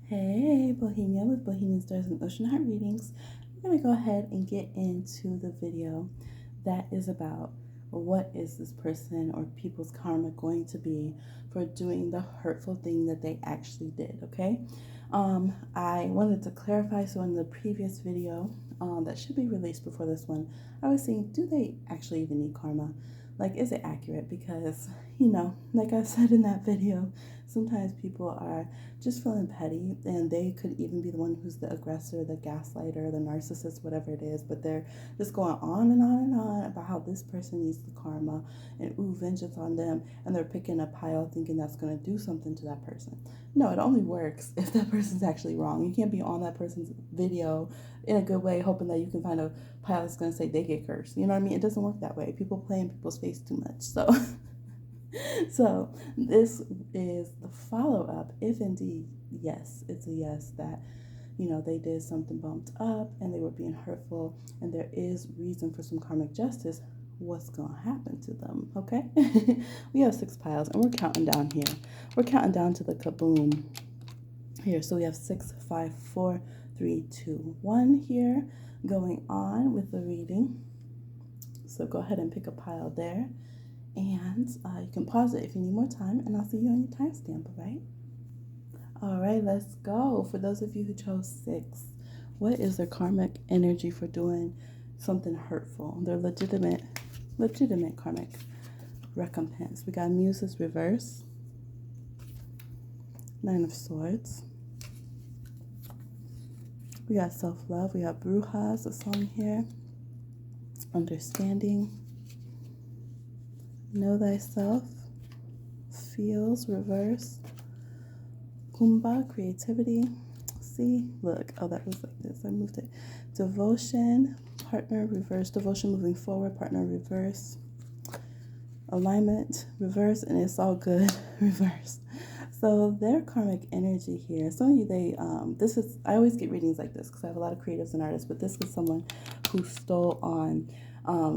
Hey, Bohemia with Bohemian Stars and Ocean Heart Readings. We're going to go ahead and get into the video that is about what is this person or people's karma going to be for doing the hurtful thing that they actually did, okay? I wanted to clarify, so in the previous video that should be released before this one, I was saying, do they actually even need karma? Like, is it accurate? Because, like I said in that video, sometimes people are just feeling petty, and they could even be the one who's the aggressor, the gaslighter, the narcissist, whatever it is, but they're just going on and on and on about how this person needs the karma and vengeance on them, and they're picking a pile thinking that's going to do something to that person. No, it only works if that person's actually wrong. You can't be on that person's video in a good way hoping that you can find a pile that's going to say they get cursed. You know what I mean? It doesn't work that way. People play in people's face too much. So this is the follow-up, if indeed, yes, it's a yes, that, they did something bumped up and they were being hurtful and there is reason for some karmic justice. What's going to happen to them, okay? We have 6 piles and we're counting down here. We're counting down to the kaboom here. So we have 6, 5, 4, 3, 2, 1 here going on with the reading. So go ahead and pick a pile there. And you can pause it if you need more time, and I'll see you on your timestamp, all right? All right, let's go. For those of you who chose 6, what is their karmic energy for doing something hurtful? Their legitimate karmic recompense. We got Muses reverse, 9 of Swords. We got self-love. We got Brujas, a song here. Understanding. Know thyself, feels, reverse, Kumbha, creativity, see, look, oh, that was like this, I moved it, devotion, partner, reverse, devotion, moving forward, partner, reverse, alignment, reverse, and it's all good, reverse. So their karmic energy here, some of you, I always get readings like this because I have a lot of creatives and artists, but this was someone who stole on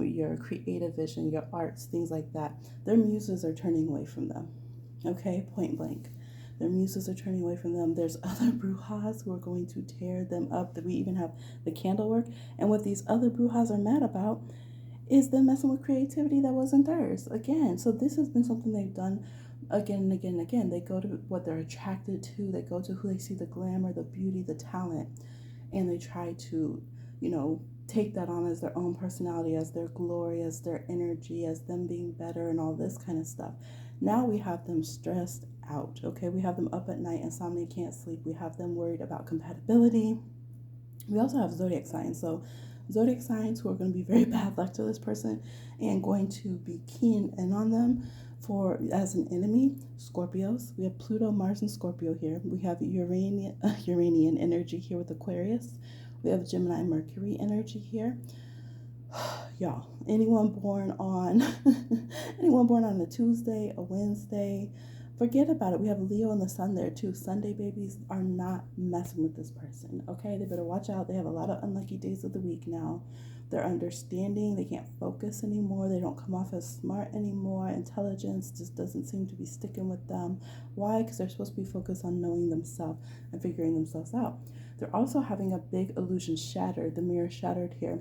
your creative vision, your arts, things like that. Their muses are turning away from them, okay, point blank. Their muses are turning away from them. There's other brujas who are going to tear them up. We even have the candle work, and what these other brujas are mad about is them messing with creativity that wasn't theirs again. So this has been something they've done again and again and again. They go to what they're attracted to. They go to who they see the glamour, the beauty, the talent, and they try to, take that on as their own personality, as their glory, as their energy, as them being better and all this kind of stuff. Now we have them stressed out, okay? We have them up at night, insomnia, can't sleep. We have them worried about compatibility. We also have zodiac signs. So zodiac signs who are going to be very bad luck to this person and going to be keen in on them as an enemy. Scorpios. We have Pluto, Mars, and Scorpio here. We have Uranian energy here with Aquarius. We have Gemini, Mercury energy here. Y'all, anyone born on a Tuesday, a Wednesday, forget about it. We have Leo and the sun there too. Sunday babies are not messing with this person, okay? They better watch out. They have a lot of unlucky days of the week now. They're understanding. They can't focus anymore. They don't come off as smart anymore. Intelligence just doesn't seem to be sticking with them. Why? Because they're supposed to be focused on knowing themselves and figuring themselves out. They're also having a big illusion shattered, the mirror shattered here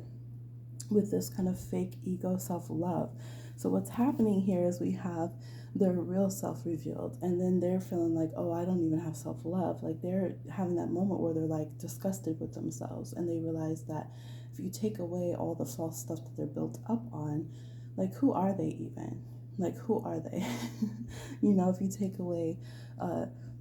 with this kind of fake ego self-love. So what's happening here is we have their real self revealed, and then they're feeling like, oh, I don't even have self-love. Like they're having that moment where they're like disgusted with themselves, and they realize that if you take away all the false stuff that they're built up on, like who are they even? Like who are they? If you take away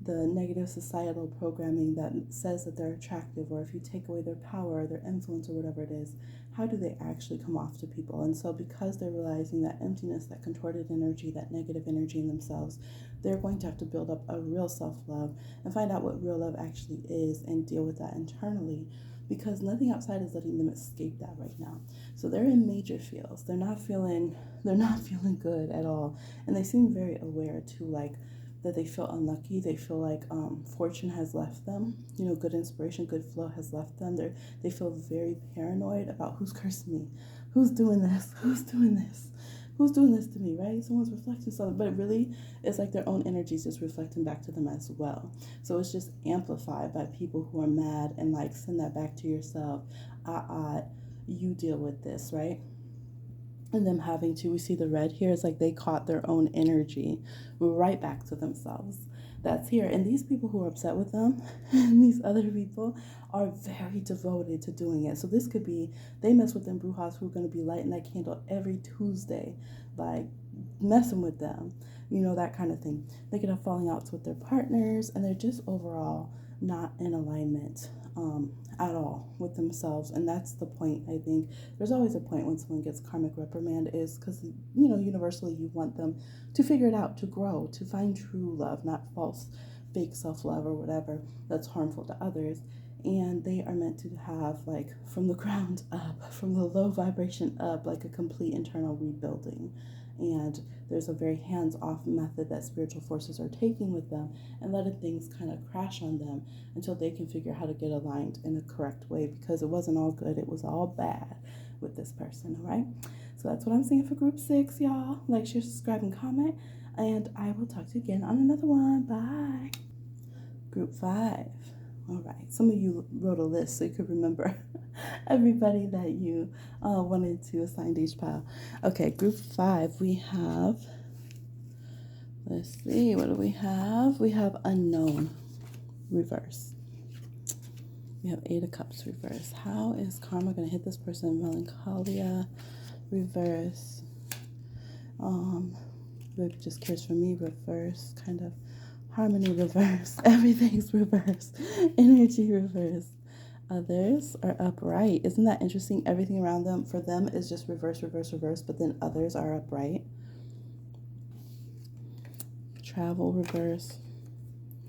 the negative societal programming that says that they're attractive, or if you take away their power or their influence or whatever it is, how do they actually come off to people? And so because they're realizing that emptiness, that contorted energy, that negative energy in themselves, they're going to have to build up a real self-love and find out what real love actually is and deal with that internally, because nothing outside is letting them escape that right now. So they're in major feels. They're not feeling good at all. And they seem very aware too, like that they feel unlucky. They feel like fortune has left them. Good inspiration, good flow has left them. They feel very paranoid about who's cursing me, who's doing this, who's doing this to me, right? Someone's reflecting something, but really it's like their own energies just reflecting back to them as well. So it's just amplified by people who are mad and like send that back to yourself. You deal with this, right? And them having to, we see the red here, it's like they caught their own energy right back to themselves. That's here. And these people who are upset with them and these other people are very devoted to doing it. So this could be, they mess with them brujas who are going to be lighting that candle every Tuesday, like messing with them, you know, that kind of thing. They could have falling outs with their partners, and they're just overall not in alignment at all with themselves. And that's the point. I think there's always a point when someone gets karmic reprimand, is because, you know, universally you want them to figure it out, to grow, to find true love, not false fake self-love or whatever that's harmful to others. And they are meant to have, like, from the ground up, from the low vibration up, like a complete internal rebuilding. And there's a very hands-off method that spiritual forces are taking with them and letting things kind of crash on them until they can figure out how to get aligned in a correct way, because it wasn't all good, it was all bad with this person. All right, so that's what I'm saying for group 6, y'all. Like, share, subscribe, and comment, and I will talk to you again on another one. Bye. Group 5. All right, some of you wrote a list so you could remember everybody that you wanted to assign to each pile. Okay, group 5, we have, let's see, what do we have? We have unknown reverse. We have 8 of Cups reverse. How is karma going to hit this person? Melancholia reverse. It just cares for me reverse, kind of. Harmony reverse. Everything's reverse. Energy reverse. Others are upright. Isn't that interesting? Everything around them, for them, is just reverse, reverse, reverse, but then others are upright. Travel reverse.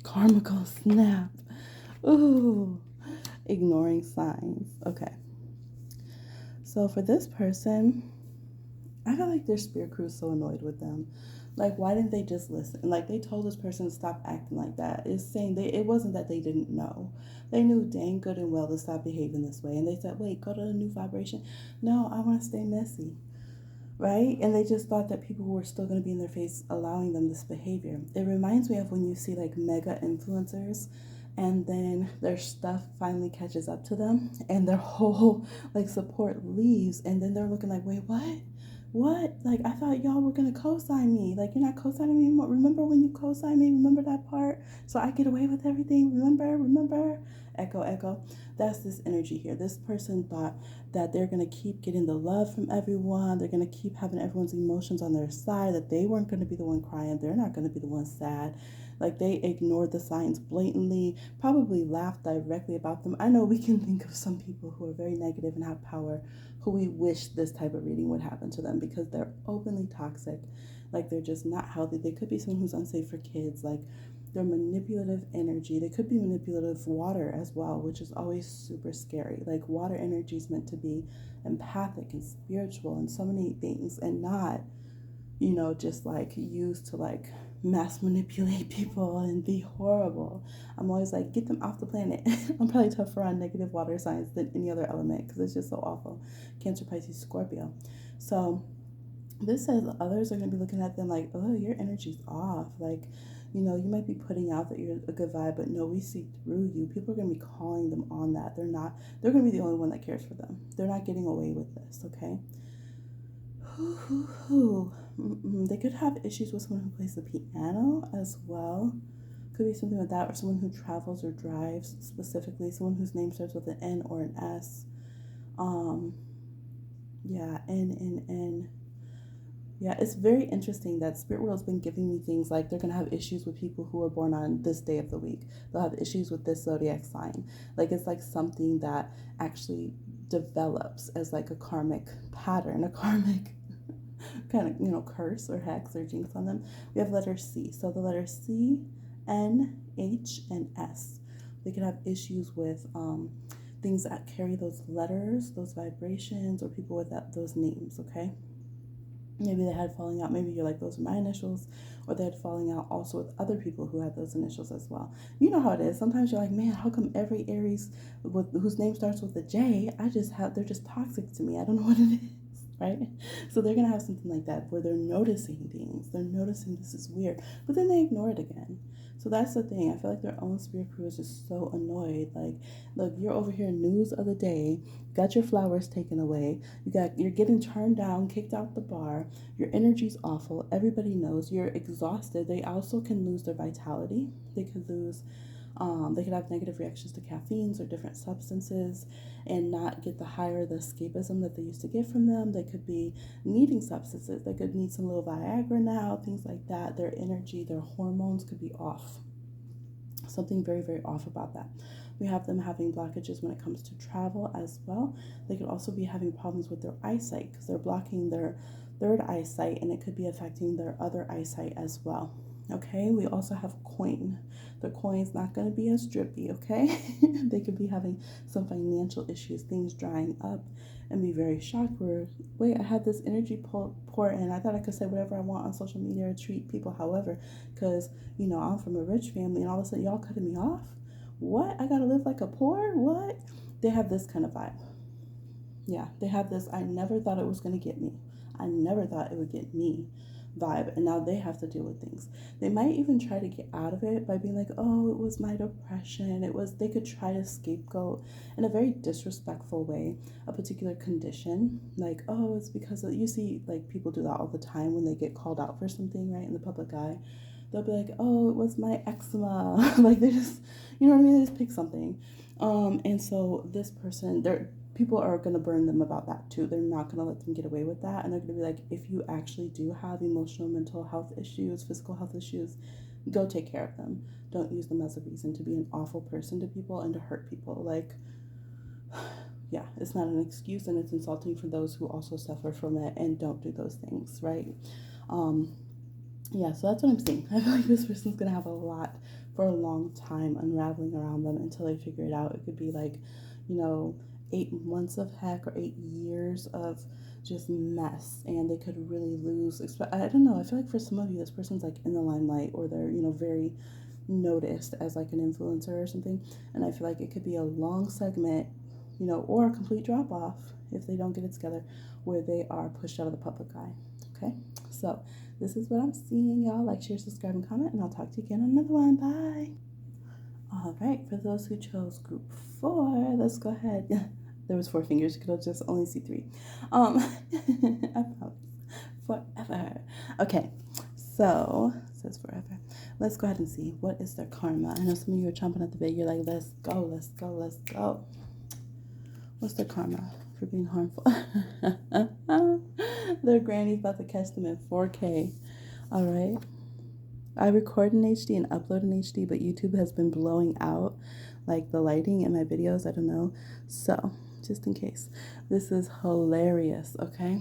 Karmical snap. Ooh. Ignoring signs. Okay. So for this person, I feel like their spirit crew is so annoyed with them. Like, why didn't they just listen? Like, they told this person to stop acting like that. It's saying it wasn't that they didn't know. They knew dang good and well to stop behaving this way. And they said, wait, go to a new vibration. No, I want to stay messy. Right? And they just thought that people were still going to be in their face allowing them this behavior. It reminds me of when you see like mega influencers and then their stuff finally catches up to them and their whole like support leaves, and then they're looking like, wait, what? Like, I thought y'all were going to co-sign me. Like, you're not co-signing me anymore. Remember when you co-signed me? Remember that part? So I get away with everything. Remember? Echo, echo. That's this energy here. This person thought that they're going to keep getting the love from everyone. They're going to keep having everyone's emotions on their side, that they weren't going to be the one crying. They're not going to be the one sad. Like, they ignored the signs blatantly, probably laughed directly about them. I know we can think of some people who are very negative and have power who we wish this type of reading would happen to them, because they're openly toxic. Like, they're just not healthy. They could be someone who's unsafe for kids. Like, they're manipulative energy. They could be manipulative water as well, which is always super scary. Like, water energy is meant to be empathic and spiritual and so many things, and not, you know, just like used to like mass manipulate people and be horrible. I'm always like, get them off the planet. I'm probably tougher on negative water signs than any other element because it's just so awful. Cancer, Pisces, Scorpio. So this says others are going to be looking at them like, oh, your energy's off. Like, you know, you might be putting out that you're a good vibe, but no, we see through you. People are going to be calling them on that. They're going to be the only one that cares for them. They're not getting away with this, okay? They could have issues with someone who plays the piano as well. Could be something with that, or someone who travels or drives, specifically someone whose name starts with an N or an S. N. Yeah, it's very interesting that Spirit World's been giving me things like they're going to have issues with people who are born on this day of the week. They'll have issues with this zodiac sign. Like, it's like something that actually develops as like a karmic pattern, a karmic kind of, you know, curse or hex or jinx on them. We have letter C. So the letter C, N, H, and S. They could have issues with things that carry those letters, those vibrations, or people with those names, okay? Maybe they had falling out. Maybe you're like, those are my initials. Or they had falling out also with other people who had those initials as well. You know how it is. Sometimes you're like, man, how come every Aries whose name starts with a J, they're just toxic to me. I don't know what it is. right? So they're going to have something like that where they're noticing things. They're noticing this is weird, but then they ignore it again. So that's the thing. I feel like their own spirit crew is just so annoyed. Like, look, you're over here news of the day, got your flowers taken away, you're getting turned down, kicked out the bar, your energy's awful, everybody knows, you're exhausted. They also can lose their vitality. They could have negative reactions to caffeines or different substances and not get the high or the escapism that they used to get from them. They could be needing substances. They could need some little Viagra now, things like that. Their energy, their hormones could be off. Something very, very off about that. We have them having blockages when it comes to travel as well. They could also be having problems with their eyesight because they're blocking their third eyesight, and it could be affecting their other eyesight as well. Okay, we also have coin. The coin's not going to be as drippy, okay? They could be having some financial issues, things drying up, and be very shocked where, wait, I had this energy pour in. I thought I could say whatever I want on social media or treat people however, because, I'm from a rich family, and all of a sudden y'all cutting me off? What? I got to live like a poor? What? They have this kind of vibe. Yeah, they have this, I never thought it was going to get me. I never thought it would get me vibe, and now they have to deal with things. They might even try to get out of it by being like, oh, it was my depression. They could try to scapegoat in a very disrespectful way a particular condition, like, oh, it's because of, you see, like, people do that all the time when they get called out for something, right, in the public eye. They'll be like, oh, it was my eczema. Like, they just, you know what I mean, they just pick something. And so this person, people are going to burn them about that too. They're not going to let them get away with that. And they're going to be like, if you actually do have emotional, mental health issues, physical health issues, go take care of them. Don't use them as a reason to be an awful person to people and to hurt people. Like, yeah, it's not an excuse, and it's insulting for those who also suffer from it and don't do those things, right? Yeah, so that's what I'm saying. I feel like this person's going to have a lot for a long time unraveling around them until they figure it out. It could be like, 8 months of heck or 8 years of just mess, and they could really lose. I don't know. I feel like for some of you, this person's like in the limelight, or they're, very noticed as like an influencer or something. And I feel like it could be a long segment, or a complete drop off if they don't get it together, where they are pushed out of the public eye. Okay, so this is what I'm seeing, y'all. Like, share, subscribe, and comment, and I'll talk to you again on another one. Bye. All right, for those who chose group 4, let's go ahead. There was 4 fingers. You could just only see 3. I promise. Forever. Okay, so it says forever. Let's go ahead and see what is their karma. I know some of you are chomping at the bit. You're like, let's go, let's go, let's go. What's their karma for being harmful? Their granny's about to catch them in 4K. All right. I record in HD and upload in HD, but YouTube has been blowing out like the lighting in my videos. I don't know. So just in case, this is hilarious. Okay.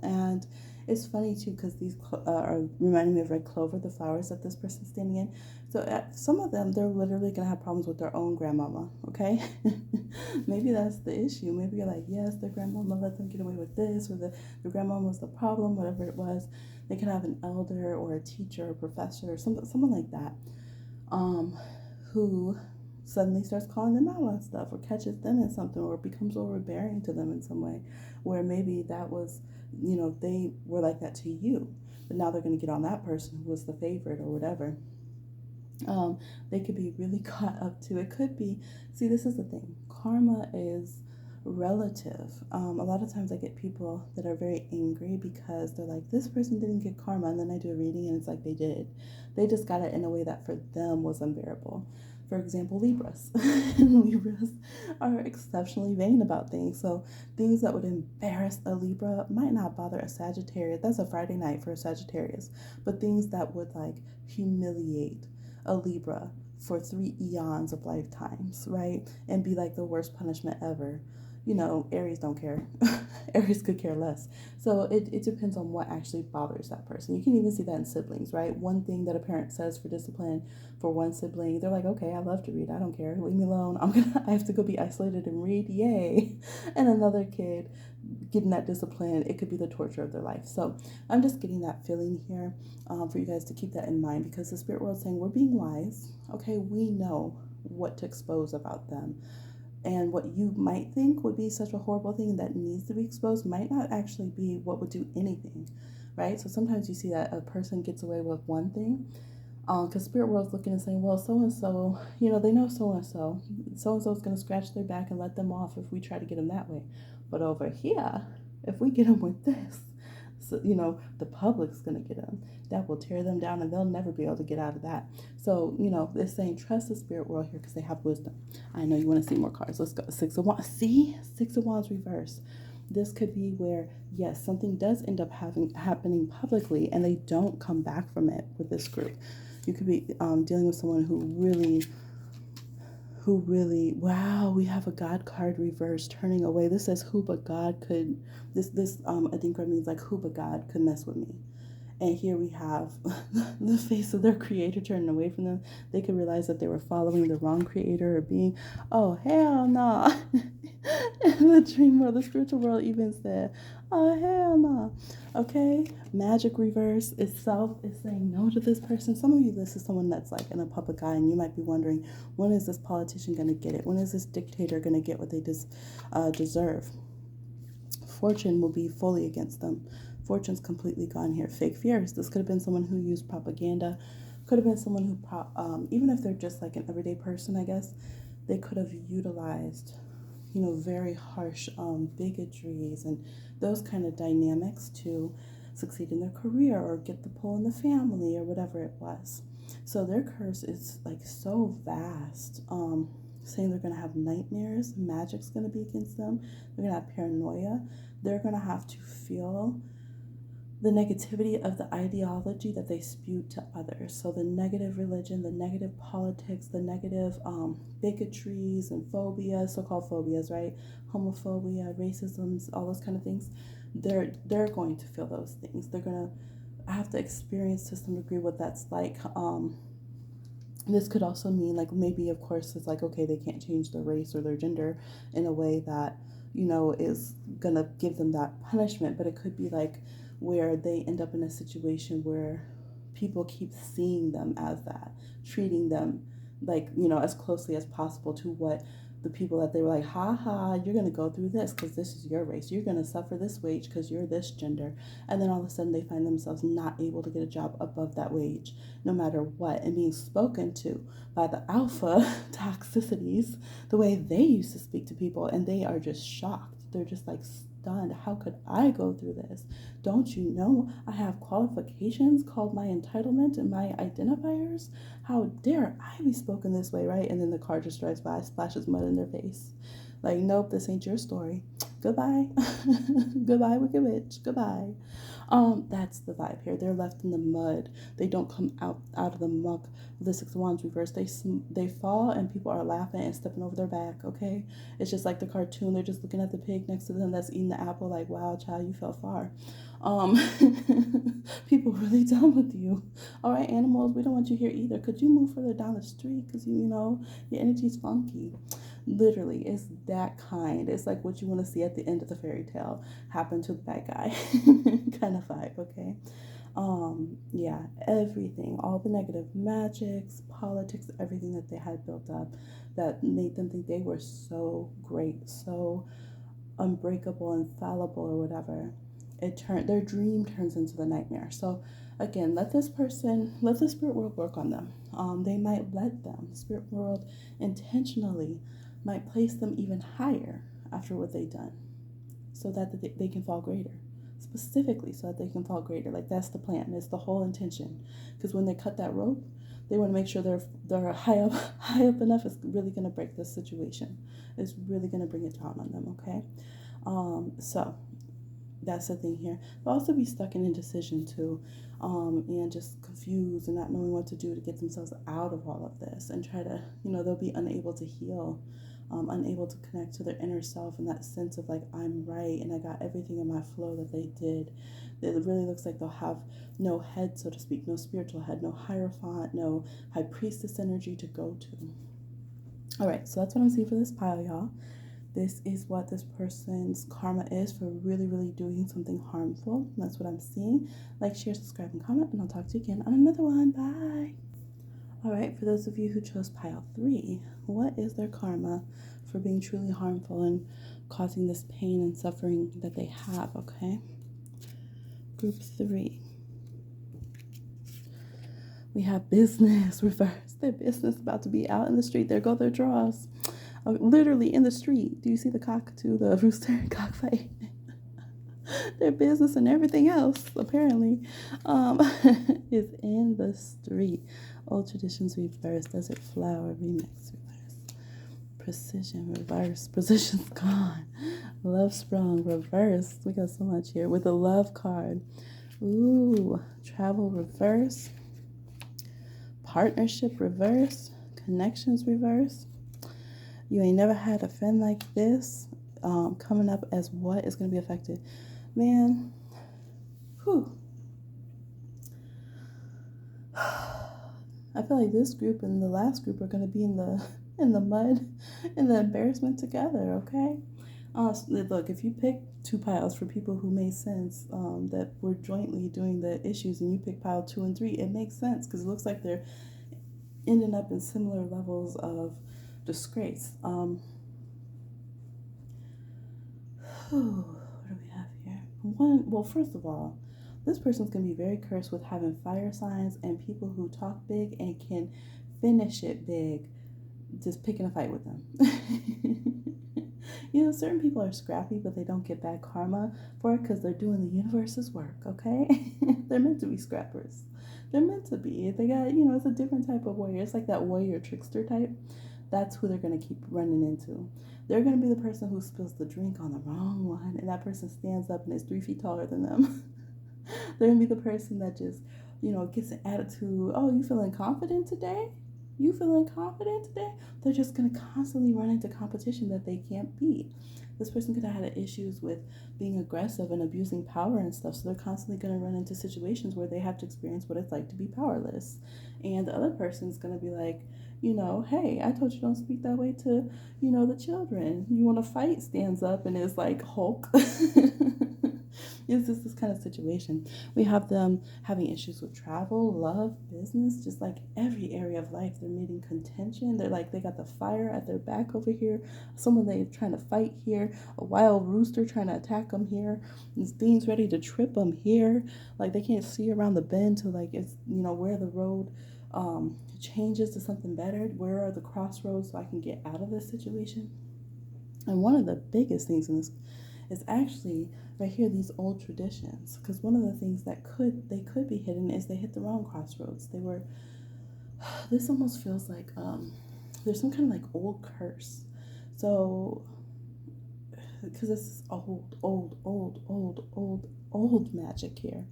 And it's funny too, because these are reminding me of red clover, the flowers that this person's standing in. So some of them, they're literally going to have problems with their own grandmama, okay? Maybe that's the issue. Maybe you're like, yes, their grandmama let them get away with this, or the grandmama was the problem, whatever it was. They can have an elder or a teacher or professor or someone like that who suddenly starts calling them out on stuff, or catches them in something, or becomes overbearing to them in some way, where maybe that was, they were like that to you, but now they're going to get on that person who was the favorite or whatever. They could be really caught up to it. Could be, see, this is the thing. Karma is relative. A lot of times I get people that are very angry because they're like, this person didn't get karma, and then I do a reading and it's like they did. They just got it in a way that for them was unbearable. For example, Libras. Libras are exceptionally vain about things. So things that would embarrass a Libra might not bother a Sagittarius. That's a Friday night for a Sagittarius. But things that would like humiliate a Libra for 3 eons of lifetimes, right? And be like the worst punishment ever. Aries don't care. Aries could care less. So it depends on what actually bothers that person. You can even see that in siblings, right? One thing that a parent says for discipline for one sibling, they're like, okay, I love to read. I don't care. Leave me alone. I have to go be isolated and read. Yay. And another kid getting that discipline, it could be the torture of their life. So I'm just getting that feeling here for you guys to keep that in mind, because the spirit world is saying we're being wise. Okay, we know what to expose about them. And what you might think would be such a horrible thing that needs to be exposed might not actually be what would do anything, right? So sometimes you see that a person gets away with one thing, because spirit world's looking and saying, well, so-and-so, they know so-and-so. So-and-so is going to scratch their back and let them off if we try to get them that way. But over here, if we get them with this, so, the public's going to get them. That will tear them down and they'll never be able to get out of that. So, it's saying trust the spirit world here because they have wisdom. I know you want to see more cards. Let's go. 6 of Wands. See? 6 of Wands reverse. This could be where, yes, something does end up happening publicly and they don't come back from it with this group. You could be dealing with someone who really, wow, we have a God card reverse, turning away. This says who but God could, this Adinkra means like who but God could mess with me. And here we have the face of their creator turning away from them. They could realize that they were following the wrong creator or being, oh, hell no. In the dream world, the spiritual world even said, oh, hell no. Okay, magic reverse itself is saying no to this person. Some of you, this is someone that's like in a public eye, and you might be wondering, when is this politician going to get it? When is this dictator going to get what they deserve? Fortune will be fully against them. Fortune's completely gone here. Fake fears. This could have been someone who used propaganda. Could have been someone who, even if they're just like an everyday person, I guess, they could have utilized, very harsh bigotries and those kind of dynamics to succeed in their career or get the pull in the family or whatever it was. So their curse is like so vast. Saying they're going to have nightmares. Magic's going to be against them. They're going to have paranoia. They're going to have to feel the negativity of the ideology that they spew to others. So the negative religion, the negative politics, the negative bigotries and phobias, so-called phobias, right? Homophobia, racism, all those kind of things. They're going to feel those things. They're going to have to experience to some degree what that's like. This could also mean like maybe, of course, it's like, okay, they can't change their race or their gender in a way that, is going to give them that punishment. But it could be like where they end up in a situation where people keep seeing them as that, treating them like, as closely as possible to what the people that they were like, you're going to go through this because this is your race. You're going to suffer this wage because you're this gender. And then all of a sudden they find themselves not able to get a job above that wage, no matter what, and being spoken to by the alpha toxicities, the way they used to speak to people, and they are just shocked. They're just like stunned. How could I go through this? Don't you know I have qualifications called my entitlement and my identifiers? How dare I be spoken this way, right? And then the car just drives by, splashes mud in their face. Like, nope, this ain't your story. Goodbye. Goodbye, wicked witch. Goodbye. That's the vibe here. They're left in the mud. They don't come out of the muck. The 6 of Wands reverse. They fall and people are laughing and stepping over their back. Okay, it's just like the cartoon. They're just looking at the pig next to them that's eating the apple. Like, wow, child, you fell far. People really done with you. All right, animals, we don't want you here either. Could you move further down the street? Because your energy's funky. Literally, it's that kind. It's like what you want to see at the end of the fairy tale happen to the bad guy kind of vibe, okay? Yeah, everything, all the negative magics, politics, everything that they had built up that made them think they were so great, so unbreakable, infallible, or whatever. Their dream turns into the nightmare. So again, let the spirit world work on them. They might let them, spirit world intentionally might place them even higher after what they've done so that they can fall greater, specifically so that they can fall greater. Like, that's the plan. It's the whole intention, because when they cut that rope, they want to make sure they're high up enough. It's really going to break this situation. It's really going to bring it down on them, okay? So that's the thing here. They'll also be stuck in indecision too, and just confused and not knowing what to do to get themselves out of all of this, and try to, they'll be unable to heal, unable to connect to their inner self and that sense of like, I'm right and I got everything in my flow that they did. It really looks like they'll have no head, so to speak, no spiritual head, no hierophant, no high priestess energy to go to. All right, so that's what I'm seeing for this pile, y'all. This is what this person's karma is for really, really doing something harmful. That's what I'm seeing. Like, share, subscribe, and comment, and I'll talk to you again on another one. Bye. All right, for those of you who chose pile 3, what is their karma for being truly harmful and causing this pain and suffering that they have, okay? Group 3. We have business reverse. Their business about to be out in the street. There go their draws. Literally in the street. Do you see the cockatoo, the rooster cockfight? Their business and everything else, apparently, is in the street. Old traditions reverse. Desert flower remix reverse. Precision reverse. Precision's gone. Love sprung reverse. We got so much here with a love card. Ooh, travel reverse. Partnership reverse. Connections reverse. You ain't never had a friend like this. Coming up as what is going to be affected. Man, whew. I feel like this group and the last group are going to be in the mud, in the embarrassment together, okay? Look, if you pick 2 piles for people who made sense, that were jointly doing the issues, and you pick pile 2 and 3, it makes sense because it looks like they're ending up in similar levels of disgrace. What do we have here? Well, first of all, this person's going to be very cursed with having fire signs and people who talk big and can finish it big, just picking a fight with them. You know, certain people are scrappy, but they don't get bad karma for it because they're doing the universe's work, okay? They're meant to be scrappers. They're meant to be. They got, it's a different type of warrior. It's like that warrior trickster type. That's who they're going to keep running into. They're going to be the person who spills the drink on the wrong one, and that person stands up and is 3 feet taller than them. They're going to be the person that just, gets an attitude. Oh, you feeling confident today? You feeling confident today? They're just going to constantly run into competition that they can't beat. This person could have had issues with being aggressive and abusing power and stuff, so they're constantly going to run into situations where they have to experience what it's like to be powerless. And the other person's going to be like, hey, I told you don't speak that way to, the children. You want to fight, stands up and is like Hulk. It's just this kind of situation. We have them having issues with travel, love, business, just like every area of life. They're meeting contention. They're like, they got the fire at their back over here. Someone they're trying to fight here. A wild rooster trying to attack them here. These things ready to trip them here. Like they can't see around the bend to like, it's, where the road changes to something better. Where are the crossroads so I can get out of this situation? And one of the biggest things in this is actually right here, these old traditions, because one of the things that could be hidden is they hit the wrong crossroads. This almost feels like there's some kind of like old curse. So because this is old magic here.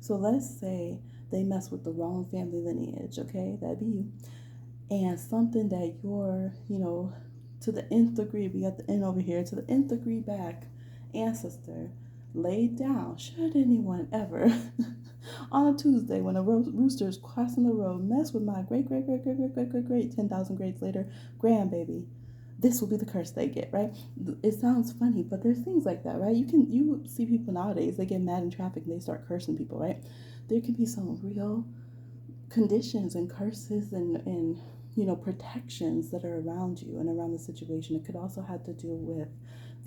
So let's say they mess with the wrong family lineage, okay? That'd be you. And something that you're, to the nth degree, we got the N over here, to the nth degree back, ancestor laid down. Should anyone ever on a Tuesday when a rooster's crossing the road mess with my great 10,000 grades later grandbaby, this will be the curse they get, right? It sounds funny, but there's things like that, right? You see people nowadays, they get mad in traffic and they start cursing people, right? There can be some real conditions and curses and protections that are around you and around the situation. It could also have to do with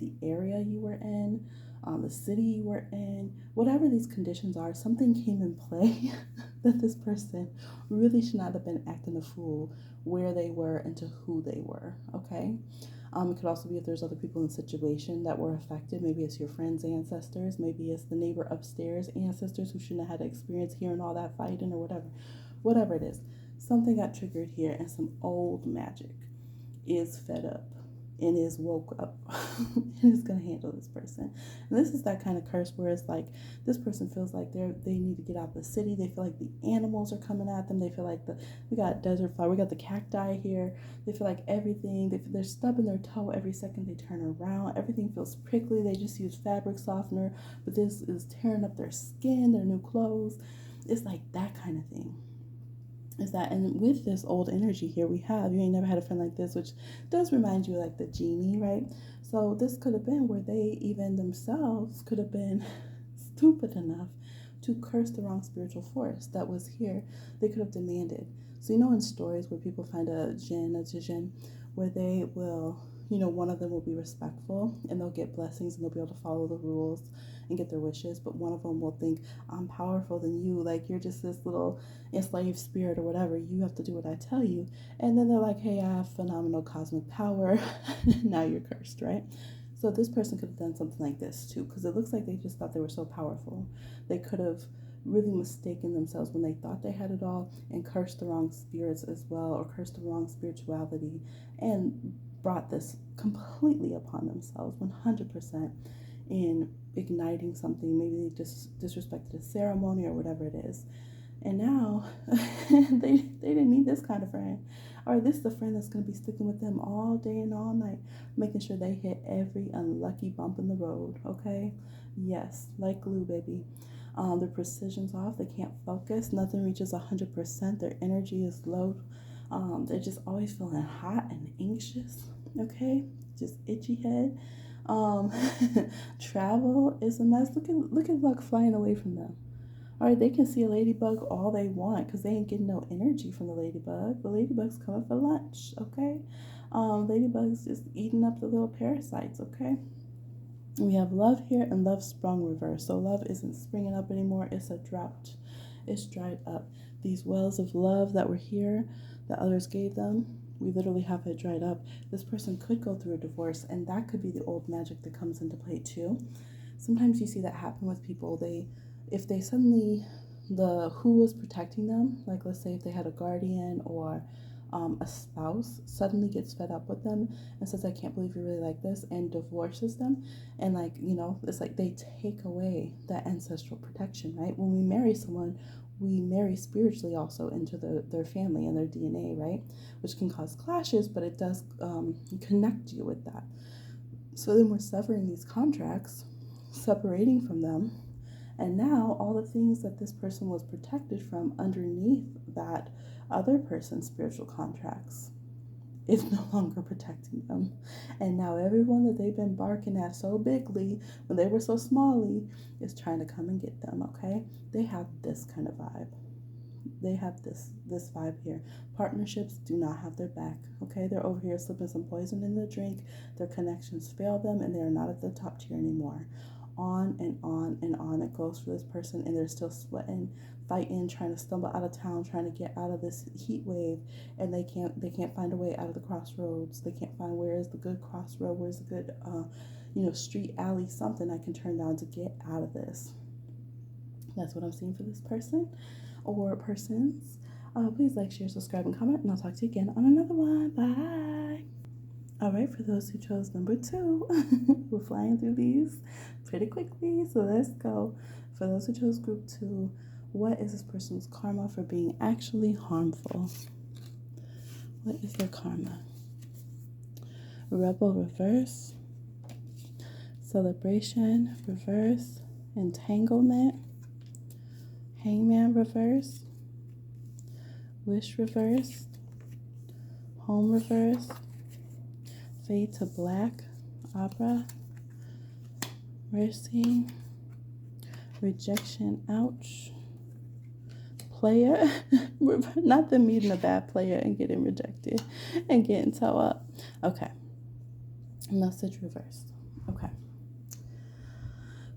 the area you were in, the city you were in, whatever these conditions are. Something came in play that this person really should not have been acting a fool where they were and to who they were, okay? It could also be if there's other people in the situation that were affected. Maybe it's your friend's ancestors. Maybe it's the neighbor upstairs ancestors who shouldn't have had experience hearing all that fighting or whatever. Whatever it is. Something got triggered here and some old magic is fed up and is woke up and is going to handle this person. And this is that kind of curse where it's like this person feels like they need to get out of the city. They feel like the animals are coming at them. They feel like we got desert flower, we got the cacti here. They feel like everything, they're stubbing their toe every second they turn around. Everything feels prickly. They just use fabric softener, but this is tearing up their skin, their new clothes. It's like that kind of thing. Is that, and with this old energy here we have, you ain't never had a friend like this, which does remind you like the genie, right? So this could have been where they even themselves could have been stupid enough to curse the wrong spiritual force that was here. They could have demanded. So in stories where people find a jinn, where they will, one of them will be respectful and they'll get blessings and they'll be able to follow the rules and get their wishes. But one of them will think, I'm powerful than you. Like, you're just this little enslaved spirit or whatever. You have to do what I tell you. And then they're like, hey, I have phenomenal cosmic power. Now you're cursed, right? So this person could have done something like this too, because it looks like they just thought they were so powerful. They could have really mistaken themselves when they thought they had it all and cursed the wrong spirits as well, or cursed the wrong spirituality, and brought this completely upon themselves 100% in igniting something. Maybe they just disrespected a ceremony or whatever it is. And now they didn't need this kind of friend. Or this is the friend that's going to be sticking with them all day and all night, making sure they hit every unlucky bump in the road, okay? Yes, like glue, baby. Their precision's off. They can't focus. Nothing reaches 100%. Their energy is low. They're just always feeling hot and anxious, okay? Just itchy head. Travel is a mess. Look at luck flying away from them. All right, they can see a ladybug all they want because they ain't getting no energy from the ladybug. The ladybug's coming for lunch, okay? Ladybug's just eating up the little parasites, okay? We have love here and love sprung reverse. So love isn't springing up anymore. It's a drought. It's dried up. These wells of love that were here, that others gave them, we literally have it dried up. This person could go through a divorce, and that could be the old magic that comes into play too. Sometimes you see that happen with people. If they suddenly, who was protecting them, like let's say if they had a guardian or a spouse, suddenly gets fed up with them and says, I can't believe you're really like this, and divorces them. And it's like they take away that ancestral protection, right? When we marry someone, we marry spiritually also into their family and their DNA, right? Which can cause clashes, but it does connect you with that. So then we're severing these contracts, separating from them. And now all the things that this person was protected from underneath that other person's spiritual contracts is no longer protecting them. And now everyone that they've been barking at so bigly when they were so smally is trying to come and get them, okay? They have this kind of vibe. They have this vibe here. Partnerships do not have their back, okay? They're over here slipping some poison in the drink. Their connections fail them, and they're not at the top tier anymore. On and on and on it goes for this person, and they're still sweating, fighting, trying to stumble out of town, trying to get out of this heat wave, and they can't find a way out of the crossroads. They can't find where is the good crossroad, where's the good street, alley, something I can turn down to get out of this. That's what I'm seeing for this person or persons. Please like, share, subscribe, and comment, and I'll talk to you again on another one. Bye. All right, for those who chose number 2, we're flying through these pretty quickly, so let's go. For those who chose group 2, what is this person's karma for being actually harmful? What is their karma? Rebel reverse, celebration reverse, entanglement, hangman reverse, wish reverse, home reverse, fade to black, opera, mercy, rejection, ouch, player, not them meeting a bad player and getting rejected and getting toe up. Okay, message reversed. Okay.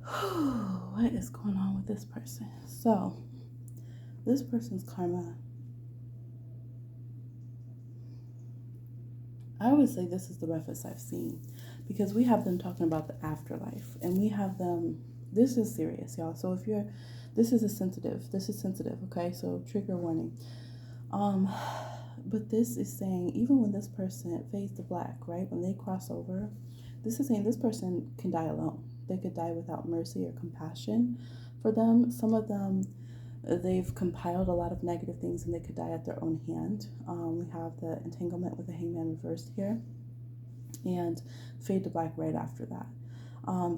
What is going on with this person? So, this person's karma, I would say this is the roughest I've seen, because we have them talking about the afterlife, and we have them, this is serious, y'all. So if this is sensitive, okay? So trigger warning. But this is saying, even when this person fades to black, right? When they cross over, this is saying this person can die alone. They could die without mercy or compassion for them. Some of them, they've compiled a lot of negative things and they could die at their own hand. We have the entanglement with the hangman reversed here, and fade to black right after that.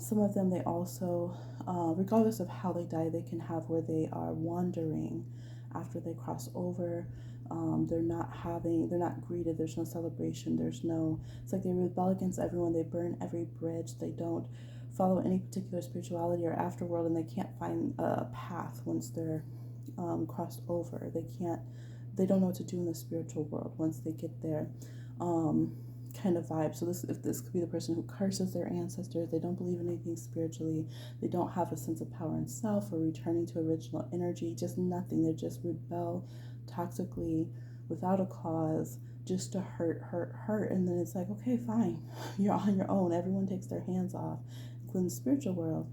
Some of them, they also, regardless of how they die, they can have where they are wandering after they cross over. They're not greeted. There's no celebration. It's like they rebel against everyone. They burn every bridge. They don't follow any particular spirituality or afterworld, and they can't find a path once they're crossed over. They don't know what to do in the spiritual world once they get there. kind of vibe. So this could be the person who curses their ancestors. They don't believe in anything spiritually. They don't have a sense of power in self or returning to original energy. Just nothing. They just rebel toxically without a cause, just to hurt. And then it's like, okay, fine, you're on your own. Everyone takes their hands off, including the spiritual world.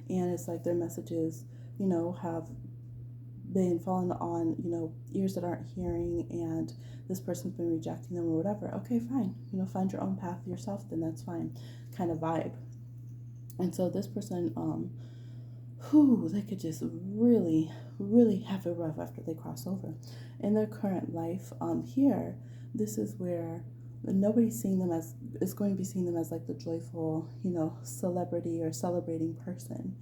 And it's like their messages, have been falling on, ears that aren't hearing, and this person's been rejecting them or whatever. Okay, fine. Find your own path yourself, then that's fine, kind of vibe. And so this person, they could just really, really have it rough after they cross over. In their current life, here, this is where nobody's seeing them as, is going to be seeing them as like the joyful, celebrity or celebrating person.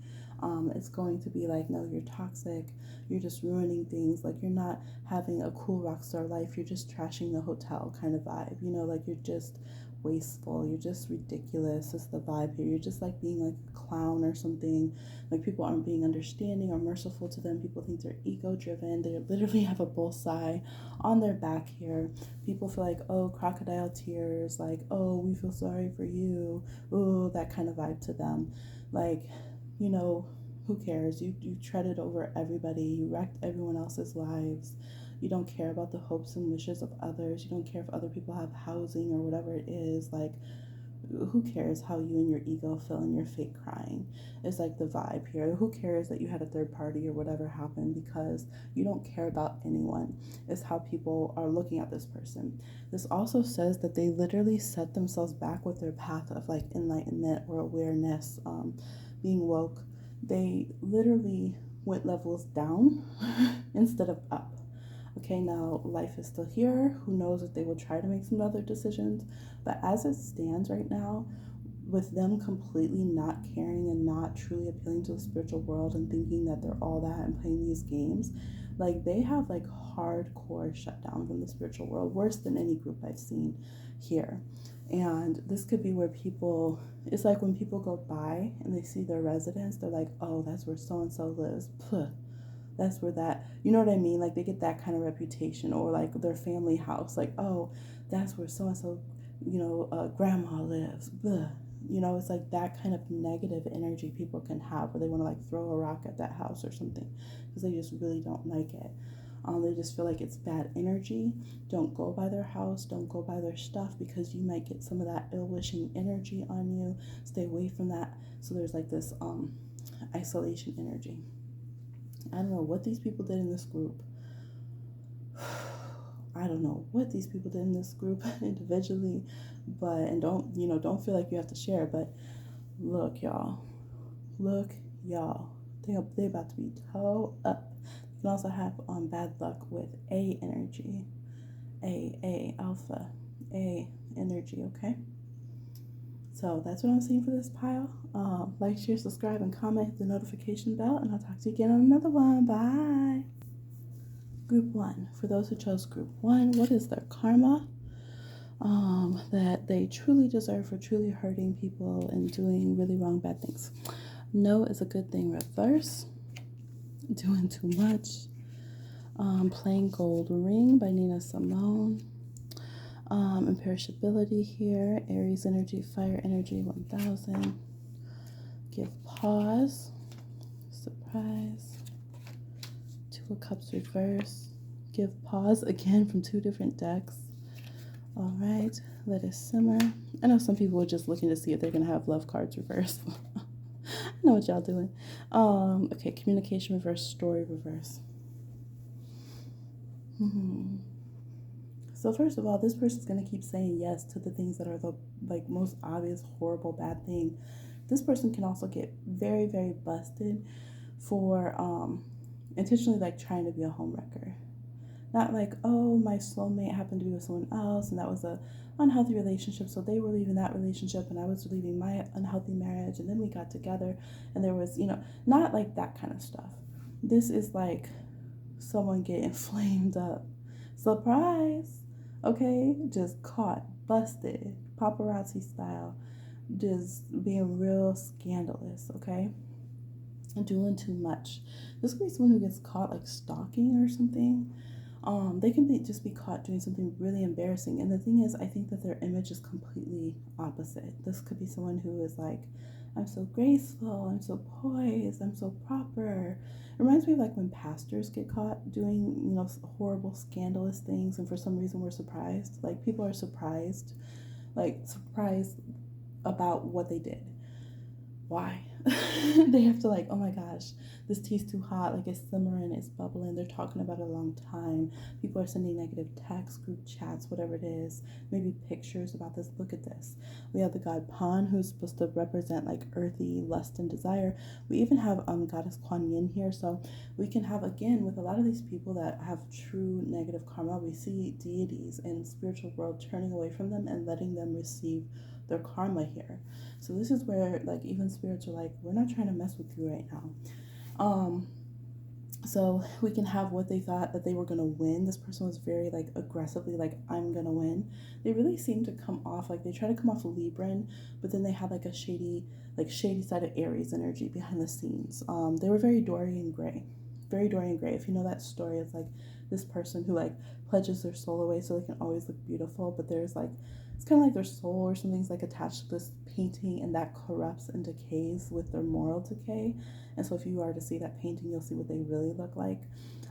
It's going to be like, no, you're toxic. You're just ruining things. Like, you're not having a cool rock star life. You're just trashing the hotel kind of vibe. Like you're just wasteful. You're just ridiculous. It's the vibe here. You're just like being like a clown or something. Like, people aren't being understanding or merciful to them. People think they're ego driven. They literally have a bullseye on their back here. People feel like, oh, crocodile tears. Like, oh, we feel sorry for you. Oh, that kind of vibe to them. Like, who cares? You treaded over everybody. You wrecked everyone else's lives. You don't care about the hopes and wishes of others. You don't care if other people have housing or whatever it is. Like, who cares how you and your ego feel and you're fake crying? It's like the vibe here. Who cares that you had a third party or whatever happened, because you don't care about anyone. It's how people are looking at this person. This also says that they literally set themselves back with their path of like enlightenment or awareness, being woke. They literally went levels down instead of up. Okay, now life is still here. Who knows if they will try to make some other decisions. But as it stands right now, with them completely not caring and not truly appealing to the spiritual world and thinking that they're all that and playing these games, like, they have like hardcore shutdown from the spiritual world, worse than any group I've seen here. And this could be where people, it's like when people go by and they see their residence, they're like, oh, that's where so-and-so lives. Puh. That's where that, you know what I mean? Like, they get that kind of reputation. Or like their family house, like, oh, that's where so-and-so, grandma lives. Blah. It's like that kind of negative energy people can have, where they want to like throw a rock at that house or something because they just really don't like it. They just feel like it's bad energy. Don't go by their house. Don't go by their stuff, because you might get some of that ill-wishing energy on you. Stay away from that. So there's like this isolation energy. I don't know what these people did in this group. I don't know what these people did in this group individually, and don't feel like you have to share. But look, y'all. They about to be toe up. You can also have bad luck with A energy, A alpha, A energy. Okay. So that's what I'm seeing for this pile. Like, share, subscribe, and comment. Hit the notification bell, and I'll talk to you again on another one. Bye. Group 1. For those who chose Group 1, what is their karma that they truly deserve for truly hurting people and doing really wrong, bad things? No is a good thing. Reverse. Doing too much. Plain Gold Ring by Nina Simone. Imperishability here. Aries energy, fire energy, 1000. Give pause. Surprise. 2 of Cups reverse. Give pause again from 2 different decks. All right, let it simmer. I know some people are just looking to see if they're gonna have love cards reversed. I know what y'all doing. Okay, communication reverse, story reverse. So first of all, this person's going to keep saying yes to the things that are the most obvious, horrible, bad thing. This person can also get very, very busted for intentionally trying to be a homewrecker. Not like, oh, my soulmate happened to be with someone else and that was a unhealthy relationship, so they were leaving that relationship and I was leaving my unhealthy marriage, and then we got together and there was, not like that kind of stuff. This is like someone getting flamed up. Surprise! Okay, just caught, busted, paparazzi style, just being real scandalous, okay? Doing too much. This could be someone who gets caught stalking or something, They can just be caught doing something really embarrassing. And the thing is, I think that their image is completely opposite. This could be someone who is like, I'm so graceful, I'm so poised, I'm so proper. It reminds me of like when pastors get caught doing, horrible, scandalous things, and for some reason we're surprised. Like people are surprised, about what they did. Why? They have to like, oh my gosh, this tea's too hot, like it's simmering, it's bubbling, they're talking about it a long time. People are sending negative texts, group chats, whatever it is, maybe pictures about this. Look at this. We have the god Pan, who's supposed to represent like earthy lust and desire. We even have goddess Kuan Yin here, so we can have, again, with a lot of these people that have true negative karma, we see deities in spiritual world turning away from them and letting them receive their karma here. So this is where like even spirits are like, we're not trying to mess with you right now. So we can have what they thought that they were gonna win. This person was very like aggressively like, I'm gonna win. They really seem to come off like they try to come off Libran, but then they had like a shady side of Aries energy behind the scenes. They were very Dorian Gray. Very Dorian Gray. If you know that story, it's like this person who like pledges their soul away so they can always look beautiful, but there's like, it's kind of like their soul or something's like attached to this painting, and that corrupts and decays with their moral decay. And so if you are to see that painting, you'll see what they really look like,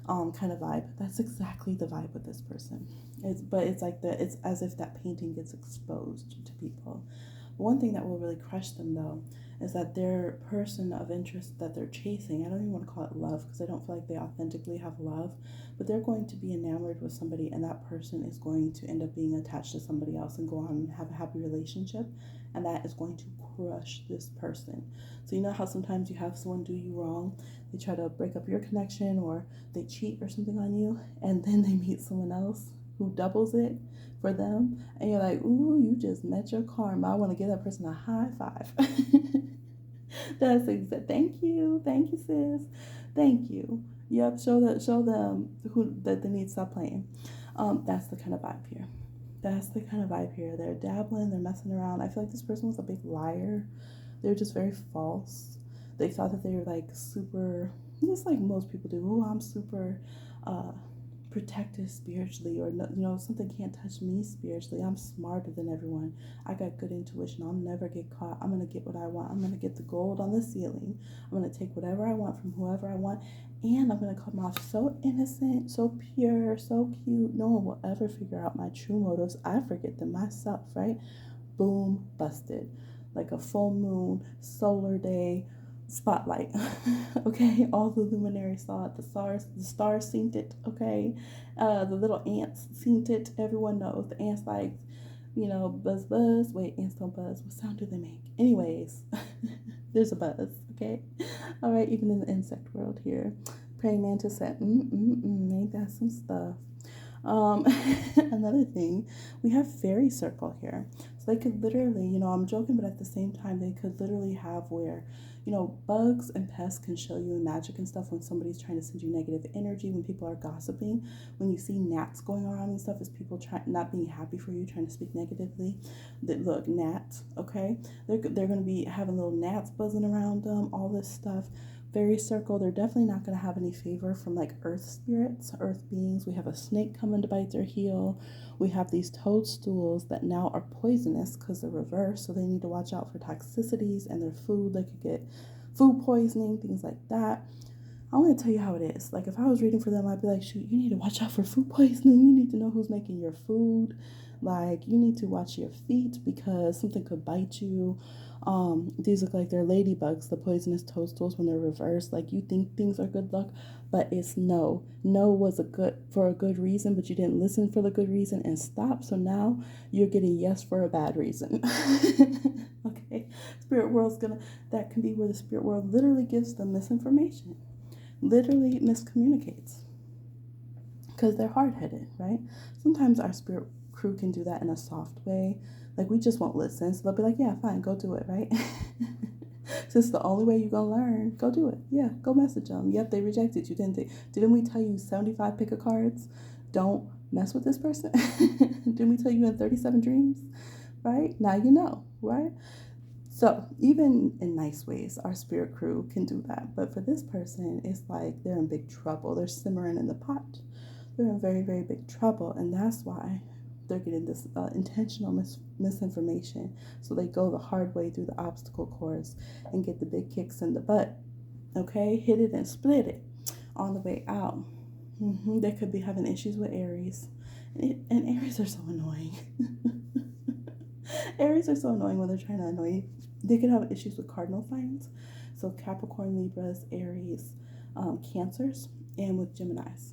kind of vibe. That's exactly the vibe with this person. It's like it's as if that painting gets exposed to people. One thing that will really crush them though is that their person of interest that they're chasing, I don't even want to call it love because I don't feel like they authentically have love, but they're going to be enamored with somebody, and that person is going to end up being attached to somebody else and go on and have a happy relationship, and that is going to crush this person. So you know how sometimes you have someone do you wrong, they try to break up your connection or they cheat or something on you, and then they meet someone else who doubles it for them, and you're like, ooh, you just met your karma. I want to give that person a high five. That's exactly. Thank you, sis. Thank you. Yep. Show them who that they need to stop playing. That's the kind of vibe here. That's the kind of vibe here. They're dabbling. They're messing around. I feel like this person was a big liar. They're just very false. They thought that they were like super, just like most people do. Oh, I'm super protected spiritually, or something can't touch me spiritually. I'm smarter than everyone. I got good intuition. I'll never get caught. I'm gonna get what I want. I'm gonna get the gold on the ceiling. I'm gonna take whatever I want from whoever I want, and I'm gonna come off so innocent, so pure, so cute. No one will ever figure out my true motives. I forget them myself, right? Boom, busted. Like a full moon, solar day, spotlight. Okay, all the luminaries saw it. The stars seen it. Okay, the little ants seen it. Everyone knows the ants like, buzz buzz. Wait, ants don't buzz. What sound do they make? Anyways, there's a buzz. Okay, all right. Even in the insect world here, praying mantis said, ain't that some stuff. Another thing, we have fairy circle here. So they could literally, I'm joking, but at the same time, they could literally have where, bugs and pests can show you in magic and stuff when somebody's trying to send you negative energy, when people are gossiping, when you see gnats going around and stuff, is people not being happy for you, trying to speak negatively. Look, gnats, okay? They're going to be having little gnats buzzing around them, all this stuff. Fairy circle, they're definitely not going to have any favor from like earth spirits, earth beings. We have a snake coming to bite their heel. We have these toadstools that now are poisonous because they're reversed, so they need to watch out for toxicities and their food. They could get food poisoning, things like that. I'm going to tell you how it is. Like if I was reading for them, I'd be like, shoot, you need to watch out for food poisoning. You need to know who's making your food. Like you need to watch your feet because something could bite you. These look like they're ladybugs, the poisonous toadstools when they're reversed. Like you think things are good luck, but it's no. No was for a good reason, but you didn't listen for the good reason and stop. So now you're getting yes for a bad reason. Okay. Spirit world's that can be where the spirit world literally gives them misinformation. Literally miscommunicates. Because they're hard-headed, right? Sometimes our spirit crew can do that in a soft way. Like we just won't listen. So they'll be like, yeah, fine, go do it, right? So it's the only way you're going to learn. Go do it. Yeah, go message them. Yep, they rejected you, didn't they? Didn't we tell you 75 pick a cards? Don't mess with this person. Didn't we tell you in 37 dreams? Right? Now you know, right? So even in nice ways, our spirit crew can do that. But for this person, it's like they're in big trouble. They're simmering in the pot. they're in very, very big trouble. And that's why they're getting this intentional misinformation. So they go the hard way through the obstacle course and get the big kicks in the butt. Okay, hit it and split it on the way out. They could be having issues with Aries. And Aries are so annoying. Aries are so annoying when they're trying to annoy you. They could have issues with cardinal signs. So Capricorn, Libras, Aries, Cancers, and with Geminis.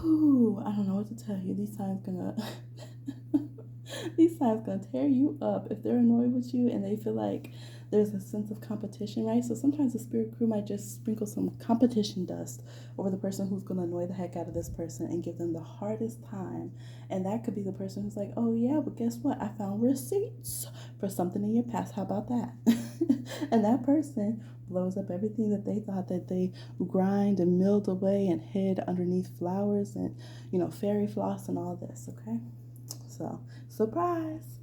Ooh, I don't know what to tell you. These signs gonna these signs gonna tear you up if they're annoyed with you and they feel like there's a sense of competition, right? So sometimes the spirit crew might just sprinkle some competition dust over the person who's gonna annoy the heck out of this person and give them the hardest time. And that could be the person who's like, oh yeah, but guess what? I found receipts for something in your past. How about that? And that person blows up everything that they thought that they grind and milled away and hid underneath flowers and, fairy floss and all this, okay? So, surprise.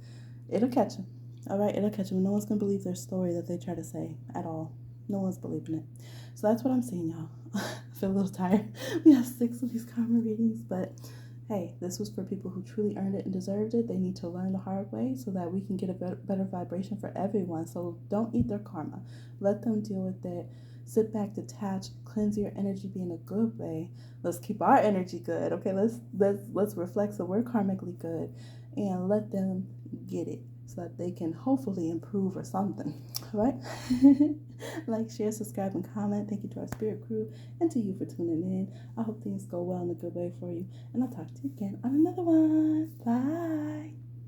It'll catch them. All right, it'll catch them. No one's going to believe their story that they try to say at all. No one's believing it. So that's what I'm seeing, y'all. I feel a little tired. We have 6 of these karma readings, but hey, this was for people who truly earned it and deserved it. They need to learn the hard way so that we can get a better vibration for everyone. So don't eat their karma. Let them deal with it. Sit back, detach, cleanse your energy, be in a good way. Let's keep our energy good. Okay, let's reflect so we're karmically good, and let them get it so that they can hopefully improve or something. All right? Like, share, subscribe, and comment. Thank you to our spirit crew and to you for tuning in. I hope things go well in a good way for you. And I'll talk to you again on another one. Bye.